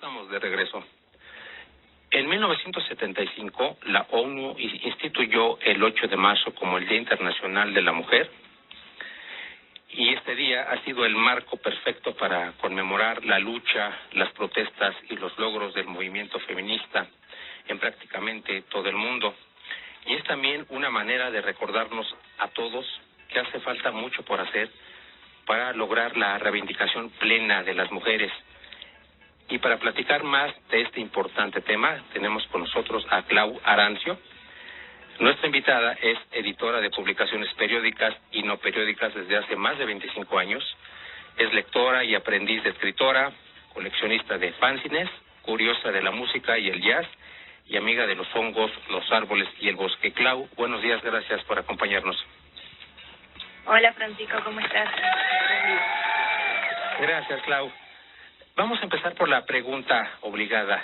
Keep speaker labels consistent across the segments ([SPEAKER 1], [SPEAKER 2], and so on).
[SPEAKER 1] estamos de regreso. En 1975, la ONU instituyó el 8 de marzo como el Día Internacional de la Mujer, y este día ha sido el marco perfecto para conmemorar la lucha, las protestas y los logros del movimiento feminista en prácticamente todo el mundo. Y es también una manera de recordarnos a todos que hace falta mucho por hacer para lograr la reivindicación plena de las mujeres. Y para platicar más de este importante tema, tenemos con nosotros a Clau Arancio. Nuestra invitada es editora de publicaciones periódicas y no periódicas desde hace más de 25 años. Es lectora y aprendiz de escritora, coleccionista de fanzines, curiosa de la música y el jazz, y amiga de los hongos, los árboles y el bosque. Clau, buenos días, gracias por acompañarnos.
[SPEAKER 2] Hola, Francisco, ¿cómo estás?
[SPEAKER 1] Gracias, Clau. Vamos a empezar por la pregunta obligada.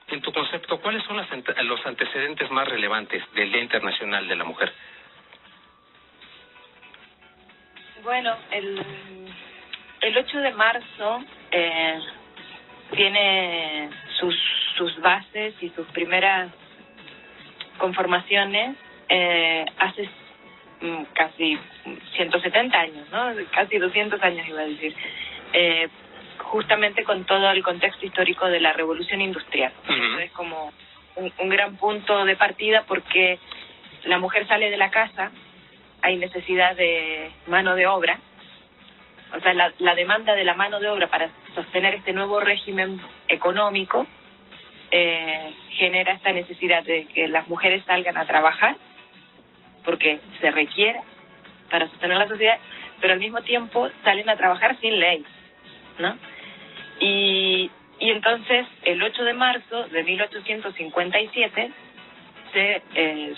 [SPEAKER 1] En tu concepto, ¿cuáles son los antecedentes más relevantes del Día Internacional de la Mujer?
[SPEAKER 2] Bueno, el 8 de marzo tiene sus bases y sus primeras conformaciones hace casi 170 años, ¿no? Casi 200 años iba a decir. Justamente con todo el contexto histórico de la Revolución Industrial. Eso es como un gran punto de partida, porque la mujer sale de la casa, hay necesidad de mano de obra, o sea, la demanda de la mano de obra para sostener este nuevo régimen económico genera esta necesidad de que las mujeres salgan a trabajar, porque se requiere para sostener la sociedad, pero al mismo tiempo salen a trabajar sin ley, ¿no? Y entonces, el 8 de marzo de 1857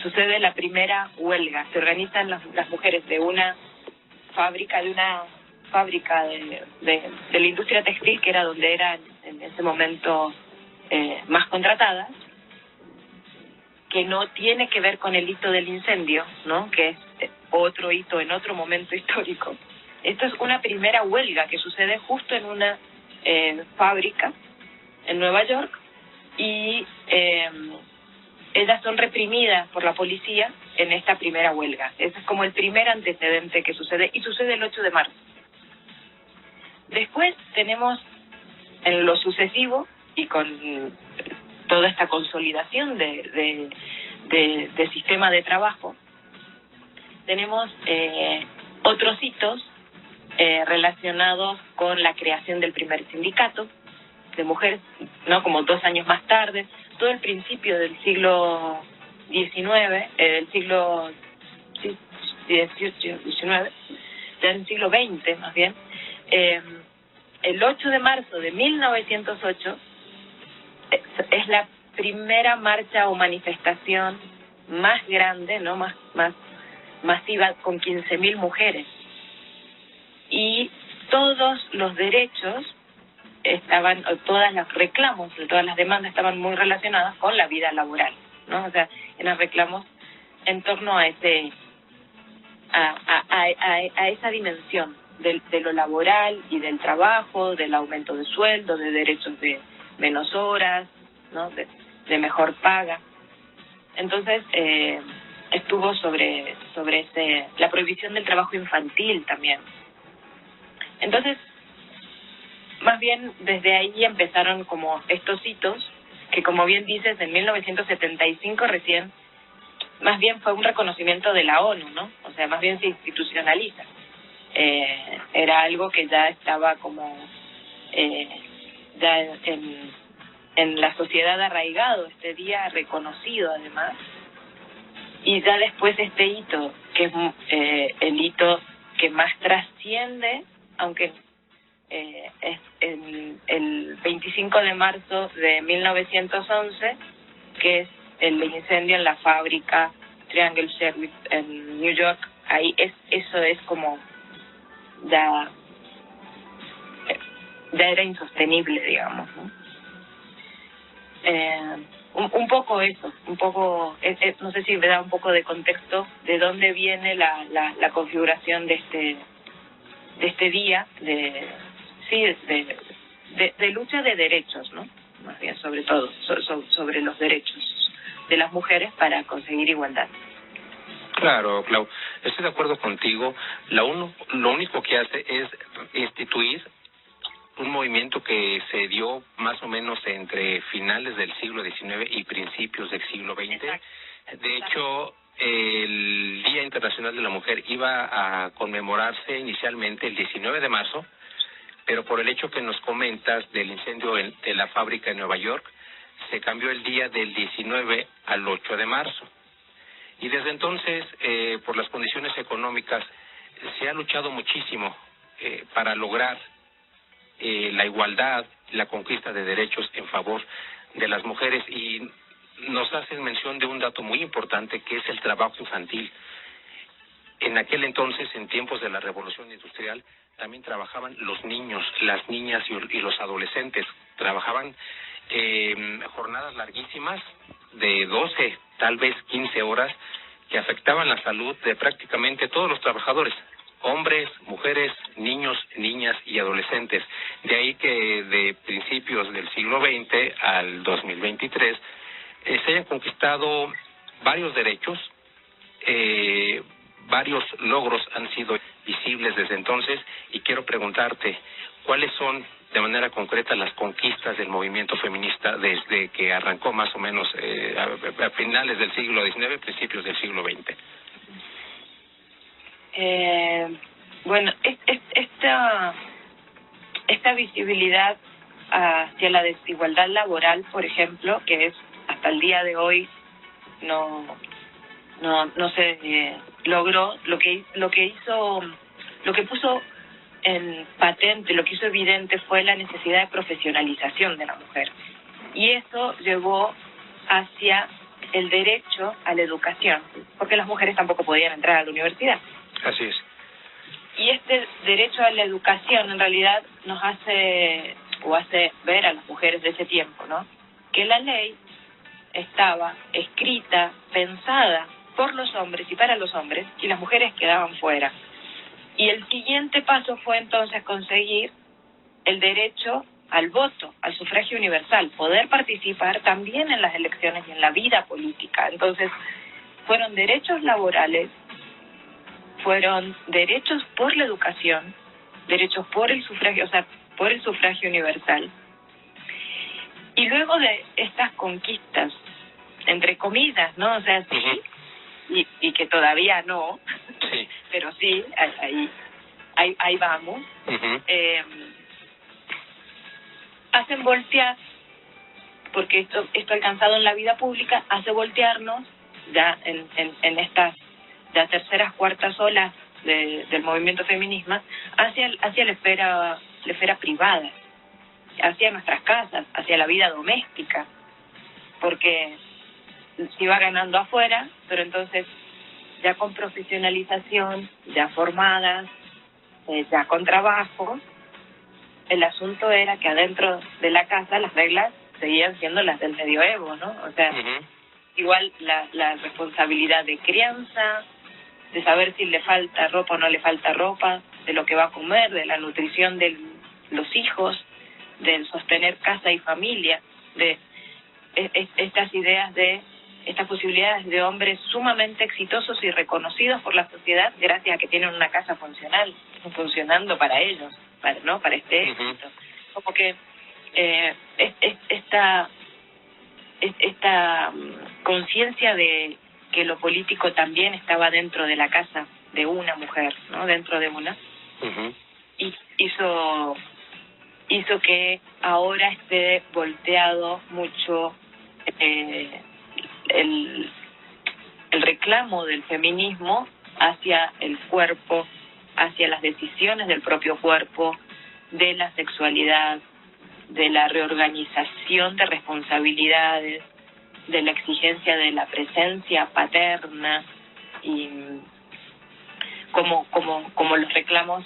[SPEAKER 2] sucede la primera huelga. Se organizan las mujeres de una fábrica de la industria textil, que era donde eran en ese momento más contratadas, que no tiene que ver con el hito del incendio, ¿no? Que es otro hito en otro momento histórico. Esto es una primera huelga que sucede justo en una fábrica en Nueva York, y ellas son reprimidas por la policía en esta primera huelga. Ese es como el primer antecedente que sucede, y sucede el 8 de marzo. Después tenemos, en lo sucesivo, y con toda esta consolidación de sistema de trabajo, tenemos otros hitos relacionados con la creación del primer sindicato de mujeres, ¿no? Como 2 años más tarde, todo el principio del siglo XIX, del siglo XIX, del siglo XX más bien. El 8 de marzo de 1908 es la primera marcha o manifestación más grande, ¿no? más masiva, con 15.000 mujeres. Y todos los derechos estaban, todos los reclamos, todas las demandas estaban muy relacionadas con la vida laboral, ¿no? O sea, eran reclamos en torno a esa dimensión de lo laboral y del trabajo, del aumento de sueldo, de derechos de menos horas, ¿no? De mejor paga. Entonces, estuvo sobre la prohibición del trabajo infantil también. Entonces, más bien desde ahí empezaron como estos hitos, que como bien dices, en 1975 recién, más bien fue un reconocimiento de la ONU, ¿no? O sea, más bien se institucionaliza. Era algo que ya estaba como ya en la sociedad arraigado, este día reconocido además, y ya después este hito, que es el hito que más trasciende, aunque es el 25 de marzo de 1911, que es el incendio en la fábrica Triangle Sheriff en New York. Ahí eso es como ya era insostenible, digamos, ¿no? Un poco eso, un poco, no sé si me da un poco de contexto de dónde viene la configuración de este día de lucha de derechos, ¿no? más bien sobre todo, sobre los derechos de las mujeres para conseguir igualdad.
[SPEAKER 1] Claro, Clau, estoy de acuerdo contigo. Lo único que hace es instituir un movimiento que se dio más o menos entre finales del siglo XIX y principios del siglo XX. Exacto. De hecho, el Día Internacional de la Mujer iba a conmemorarse inicialmente el 19 de marzo, pero por el hecho que nos comentas del incendio de la fábrica en Nueva York, se cambió el día del 19 al 8 de marzo. Y desde entonces, por las condiciones económicas, se ha luchado muchísimo para lograr la igualdad, la conquista de derechos en favor de las mujeres. Y nos hacen mención de un dato muy importante, que es el trabajo infantil. En aquel entonces, en tiempos de la Revolución Industrial, también trabajaban los niños, las niñas y los adolescentes. Trabajaban jornadas larguísimas de 12, tal vez 15 horas, que afectaban la salud de prácticamente todos los trabajadores, hombres, mujeres, niños, niñas y adolescentes. De ahí que de principios del siglo XX al 2023 se hayan conquistado varios derechos, varios logros han sido visibles desde entonces, y quiero preguntarte, ¿cuáles son de manera concreta las conquistas del movimiento feminista desde que arrancó más o menos a finales del siglo XIX, principios del siglo XX?
[SPEAKER 2] Bueno, esta visibilidad hacia la desigualdad laboral, por ejemplo, que es hasta el día de hoy no se logró, lo que puso en patente, lo que hizo evidente fue la necesidad de profesionalización de la mujer, y eso llevó hacia el derecho a la educación, porque las mujeres tampoco podían entrar a la universidad.
[SPEAKER 1] Así es.
[SPEAKER 2] Y este derecho a la educación en realidad nos hace ver a las mujeres de ese tiempo, ¿no?, que la ley estaba escrita, pensada por los hombres y para los hombres, y las mujeres quedaban fuera. Y el siguiente paso fue entonces conseguir el derecho al voto, al sufragio universal, poder participar también en las elecciones y en la vida política. Entonces, fueron derechos laborales, fueron derechos por la educación, derechos por el sufragio, o sea, por el sufragio universal. Y luego de estas conquistas, entre comillas, ¿no? O sea, sí, y que todavía no, sí, pero sí, ahí vamos, hacen voltear, porque esto alcanzado en la vida pública hace voltearnos ya en estas ya terceras, cuartas olas del movimiento feminista hacia la esfera privada, hacia nuestras casas, hacia la vida doméstica, porque se iba ganando afuera, pero entonces ya con profesionalización, ya formadas, ya con trabajo, el asunto era que adentro de la casa las reglas seguían siendo las del medioevo, ¿no? O sea, igual la responsabilidad de crianza, de saber si le falta ropa o no le falta ropa, de lo que va a comer, de la nutrición de los hijos, del sostener casa y familia, de estas ideas de estas posibilidades de hombres sumamente exitosos y reconocidos por la sociedad gracias a que tienen una casa funcionando para ellos, para este éxito. Como que esta conciencia de que lo político también estaba dentro de la casa de una mujer, ¿no?, dentro de una, y hizo que ahora esté volteado mucho el reclamo del feminismo hacia el cuerpo, hacia las decisiones del propio cuerpo, de la sexualidad, de la reorganización de responsabilidades, de la exigencia de la presencia paterna, y como los reclamos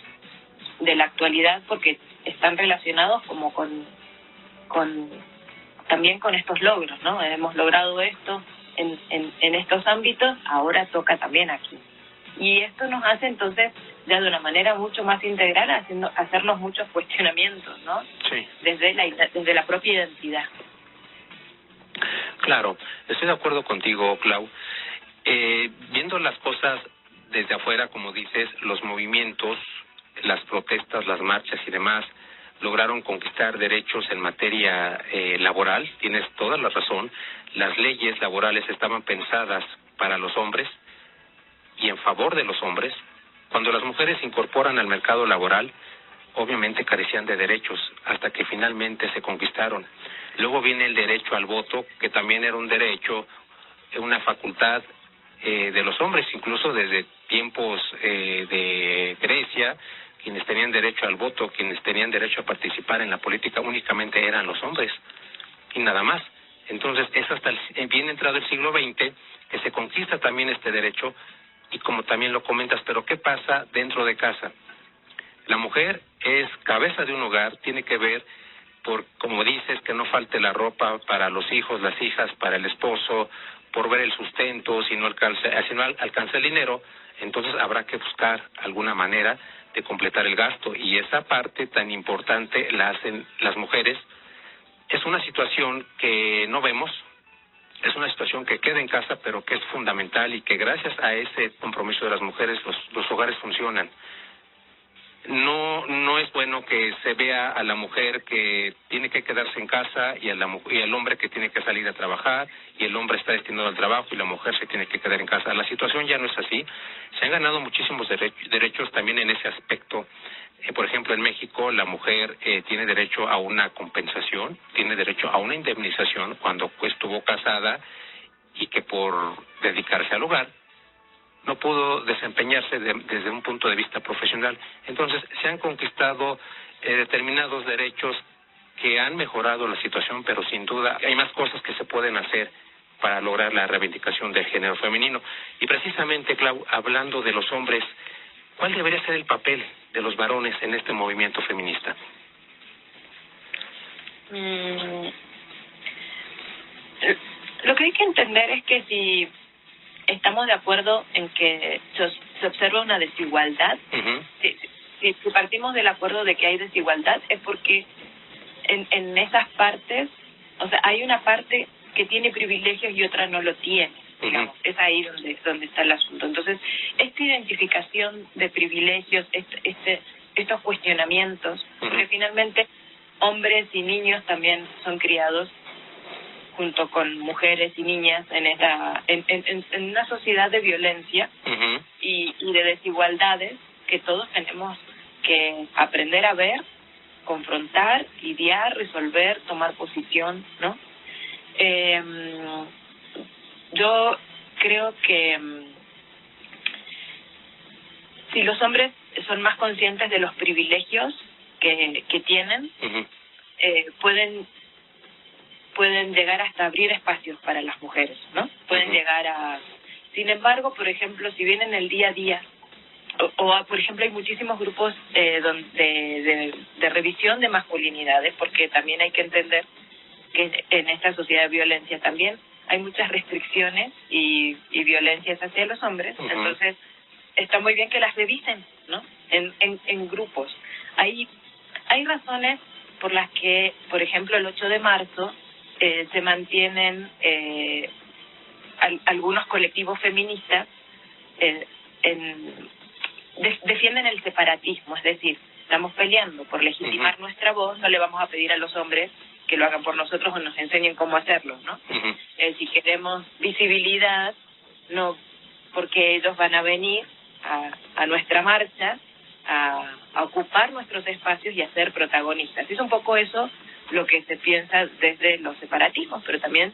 [SPEAKER 2] de la actualidad, porque están relacionados como también con estos logros, ¿no? Hemos logrado esto en estos ámbitos, ahora toca también aquí. Y esto nos hace entonces ya de una manera mucho más integral hacernos muchos cuestionamientos, ¿no? Sí. Desde la propia identidad.
[SPEAKER 1] Claro, estoy de acuerdo contigo, Clau. Viendo las cosas desde afuera, como dices, los movimientos, las protestas, las marchas y demás, lograron conquistar derechos en materia laboral. Tienes toda la razón. Las leyes laborales estaban pensadas para los hombres y en favor de los hombres. Cuando las mujeres se incorporan al mercado laboral, obviamente carecían de derechos hasta que finalmente se conquistaron. Luego viene el derecho al voto, que también era un derecho, una facultad de los hombres, incluso desde tiempos de Grecia. Quienes tenían derecho al voto, quienes tenían derecho a participar en la política únicamente eran los hombres y nada más. Entonces es hasta bien entrado el siglo XX que se conquista también este derecho. Y como también lo comentas, pero ¿qué pasa dentro de casa? La mujer es cabeza de un hogar, tiene que ver por, como dices, que no falte la ropa para los hijos, las hijas, para el esposo, por ver el sustento. Si no alcanza el dinero, entonces habrá que buscar alguna manera de completar el gasto, y esa parte tan importante la hacen las mujeres. Es una situación que no vemos, es una situación que queda en casa, pero que es fundamental y que gracias a ese compromiso de las mujeres los hogares funcionan. No es bueno que se vea a la mujer que tiene que quedarse en casa y al hombre que tiene que salir a trabajar, y el hombre está destinado al trabajo y la mujer se tiene que quedar en casa. La situación ya no es así. Se han ganado muchísimos derechos también en ese aspecto. Por ejemplo, en México la mujer tiene derecho a una compensación, tiene derecho a una indemnización cuando estuvo casada y que por dedicarse al hogar no pudo desempeñarse desde un punto de vista profesional. Entonces, se han conquistado determinados derechos que han mejorado la situación, pero sin duda hay más cosas que se pueden hacer para lograr la reivindicación del género femenino. Y precisamente, Clau, hablando de los hombres, ¿cuál debería ser el papel de los varones en este movimiento feminista?
[SPEAKER 2] Lo que hay que entender es que si estamos de acuerdo en que se observa una desigualdad, si partimos del acuerdo de que hay desigualdad, es porque en esas partes, o sea, hay una parte que tiene privilegios y otra no lo tiene, digamos. Es ahí donde está el asunto. Entonces, esta identificación de privilegios, estos cuestionamientos, porque finalmente hombres y niños también son criados junto con mujeres y niñas en una sociedad de violencia y de desigualdades que todos tenemos que aprender a ver, confrontar, lidiar, resolver, tomar posición, ¿no? Yo creo que si los hombres son más conscientes de los privilegios que tienen, pueden llegar hasta abrir espacios para las mujeres, ¿no? Pueden llegar a... Sin embargo, por ejemplo, si bien en el día a día, por ejemplo, hay muchísimos grupos de revisión de masculinidades, porque también hay que entender que en esta sociedad de violencia también hay muchas restricciones y violencias hacia los hombres. Entonces, está muy bien que las revisen, ¿no? En grupos. Hay razones por las que, por ejemplo, el 8 de marzo se mantienen algunos colectivos feministas defienden el separatismo, es decir, estamos peleando por legitimar nuestra voz, no le vamos a pedir a los hombres que lo hagan por nosotros o nos enseñen cómo hacerlo, ¿no? Si queremos visibilidad, no porque ellos van a venir a nuestra marcha a ocupar nuestros espacios y a ser protagonistas. Es un poco eso lo que se piensa desde los separatismos, pero también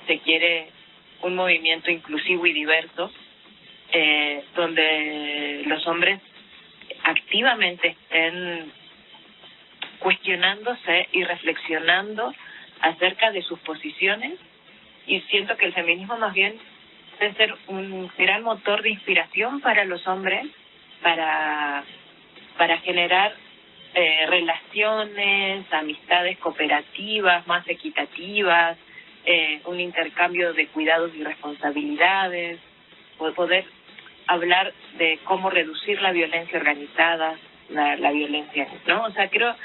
[SPEAKER 2] se quiere un movimiento inclusivo y diverso, donde los hombres activamente estén cuestionándose y reflexionando acerca de sus posiciones, y siento que el feminismo más bien debe ser un gran motor de inspiración para los hombres, para generar relaciones, amistades cooperativas más equitativas, un intercambio de cuidados y responsabilidades, poder hablar de cómo reducir la violencia organizada, la violencia, ¿no? O sea, creo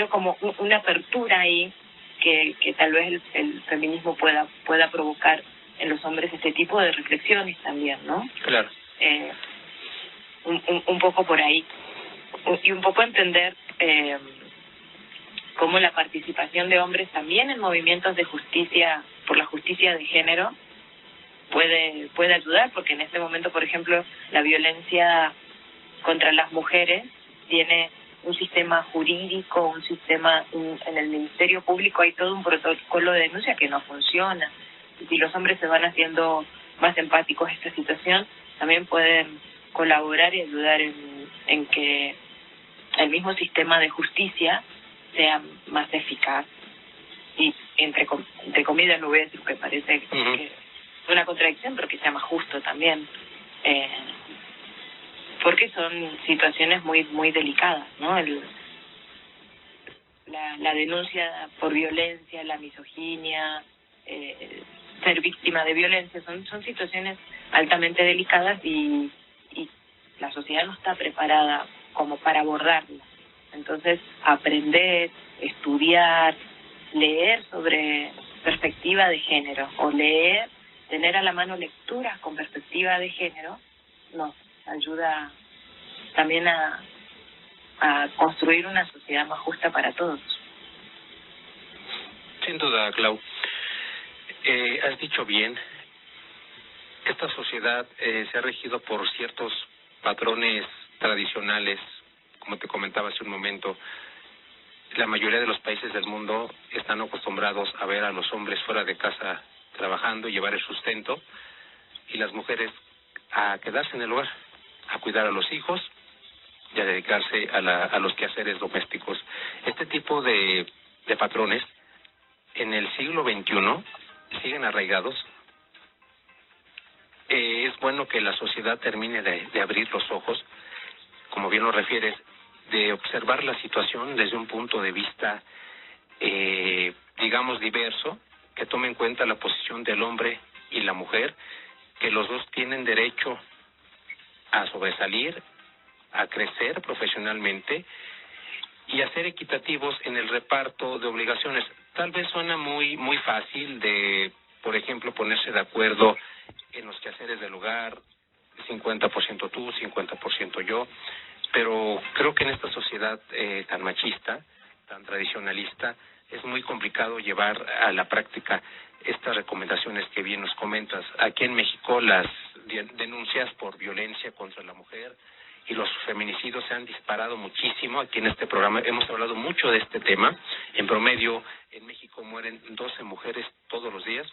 [SPEAKER 2] como una apertura ahí que tal vez el feminismo pueda provocar en los hombres este tipo de reflexiones también, ¿no?
[SPEAKER 1] Claro.
[SPEAKER 2] Un poco por ahí. Y un poco entender cómo la participación de hombres también en movimientos de justicia, por la justicia de género, puede ayudar, porque en este momento, por ejemplo, la violencia contra las mujeres tiene un sistema jurídico, un sistema en el Ministerio Público hay todo un protocolo de denuncia que no funciona. Y si los hombres se van haciendo más empáticos a esta situación, también pueden colaborar y ayudar en que el mismo sistema de justicia sea más eficaz. Y entre comillas, no voy a decir que parece que es una contradicción, pero que sea más justo también. Porque son situaciones muy muy delicadas, ¿no? La denuncia por violencia, la misoginia, ser víctima de violencia, son situaciones altamente delicadas y la sociedad no está preparada como para abordarlas. Entonces, aprender, estudiar, leer sobre perspectiva de género o tener a la mano lecturas con perspectiva de género nos ayuda también a construir una sociedad más justa para todos.
[SPEAKER 1] Sin duda, Clau. Has dicho bien, esta sociedad se ha regido por ciertos patrones tradicionales, como te comentaba hace un momento. La mayoría de los países del mundo están acostumbrados a ver a los hombres fuera de casa trabajando y llevar el sustento, y las mujeres a quedarse en el hogar, a cuidar a los hijos y a dedicarse a los quehaceres domésticos. Este tipo de patrones en el siglo XXI siguen arraigados. Es bueno que la sociedad termine de abrir los ojos, como bien lo refieres, de observar la situación desde un punto de vista, digamos, diverso, que tome en cuenta la posición del hombre y la mujer, que los dos tienen derecho a sobresalir, a crecer profesionalmente y a ser equitativos en el reparto de obligaciones. Tal vez suena muy muy fácil de, por ejemplo, ponerse de acuerdo en los quehaceres del hogar, 50% tú, 50% yo, pero creo que en esta sociedad tan machista, tan tradicionalista, es muy complicado llevar a la práctica estas recomendaciones que bien nos comentas. Aquí en México las denuncias por violencia contra la mujer y los feminicidios se han disparado muchísimo. Aquí en este programa hemos hablado mucho de este tema. En promedio, en México mueren 12 mujeres todos los días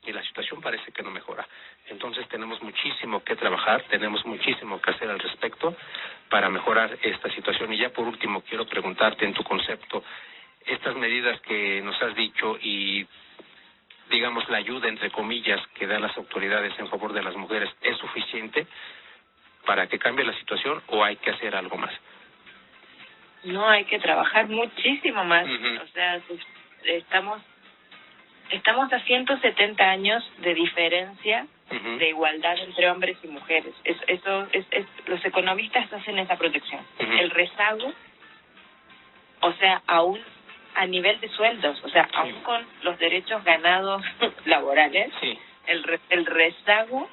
[SPEAKER 1] y la situación parece que no mejora. Entonces tenemos muchísimo que trabajar, tenemos muchísimo que hacer al respecto para mejorar esta situación. Y ya por último quiero preguntarte en tu concepto, estas medidas que nos has dicho y digamos la ayuda entre comillas que dan las autoridades en favor de las mujeres, ¿es suficiente para que cambie la situación o hay que hacer algo más?
[SPEAKER 2] No, hay que trabajar muchísimo más. O sea, estamos a 170 años de diferencia de igualdad entre hombres y mujeres. Los economistas hacen esa protección. El rezago, o sea, aún a nivel de sueldos, o sea, aún con los derechos ganados laborales, el rezago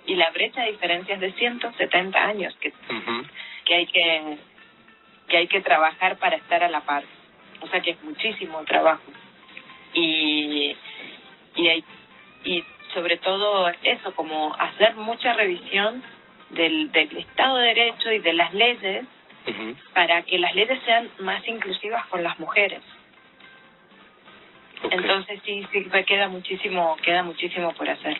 [SPEAKER 2] y la brecha de diferencias de 170 años que hay que trabajar para estar a la par. O sea, que es muchísimo trabajo. Y sobre todo eso, como hacer mucha revisión del Estado de Derecho y de las leyes para que las leyes sean más inclusivas con las mujeres. Entonces sí queda muchísimo por hacer.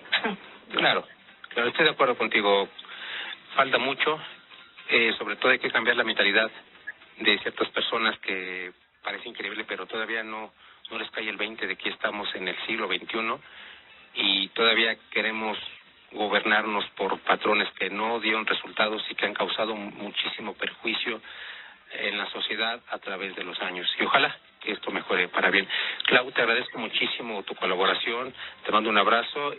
[SPEAKER 1] Claro, estoy de acuerdo contigo. Falta mucho, sobre todo hay que cambiar la mentalidad de ciertas personas que parece increíble, pero todavía no les cae el 20 de que estamos en el siglo XXI y todavía queremos gobernarnos por patrones que no dieron resultados y que han causado muchísimo perjuicio en la sociedad a través de los años. Y ojalá que esto mejore para bien. Clau, te agradezco muchísimo tu colaboración, te mando un abrazo